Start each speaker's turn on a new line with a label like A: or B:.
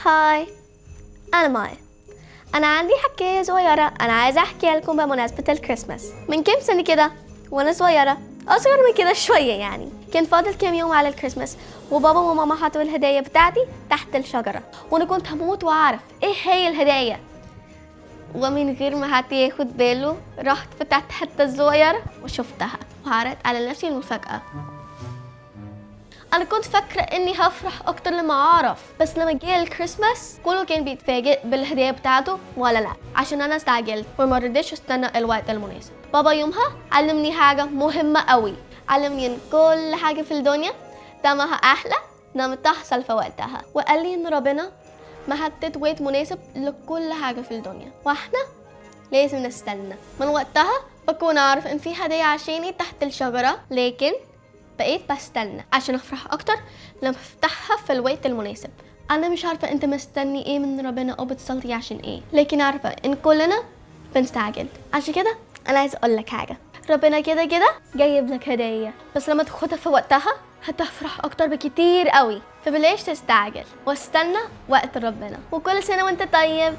A: هاي، أنا ماي. أنا عندي حكاية صغيرة أنا عايزة أحكيها لكم بمناسبة الكريسماس. من كام سنة كده وأنا صغيرة، أصغر من كده شوية يعني، كان فاضل كام يوم على الكريسماس وبابا وماما حطوا الهدايا بتاعتي تحت الشجرة، وأنا كنت هموت وأعرف إيه هي الهدايا. ومن غير ما حد ياخد باله رحت فتحت حتة صغيرة وشفتها وعرضت على نفسي المفاجأة. انا كنت فاكره اني هفرح اكتر لما اعرف، بس لما جه الكريسماس كله كان بيتفاجئ بالهديه بتاعته ولا لا، عشان انا استعجلت وما رضيتش استنى الوقت المناسب. بابا يومها علمني حاجه مهمه قوي، علمني ان كل حاجه في الدنيا طعمها احلى لما تحصل في وقتها، وقال لي ان ربنا محدد وقت مناسب لكل حاجه في الدنيا، واحنا لازم نستنى. من وقتها بكون عارف ان في هديه عشاني تحت الشجره، لكن بقيت بستنى عشان افرح اكتر لما افتحها في الوقت المناسب. انا مش عارفه انت مستني ايه من ربنا او بتصلي عشان ايه، لكن عارفه ان كلنا بنستعجل. عشان كده انا عايزه اقول لك حاجه، ربنا كده كده جايب لك هديه، بس لما تاخدها في وقتها هتفرح اكتر بكتير قوي. فبلاش تستعجل واستنى وقت ربنا. وكل سنه وانت طيب.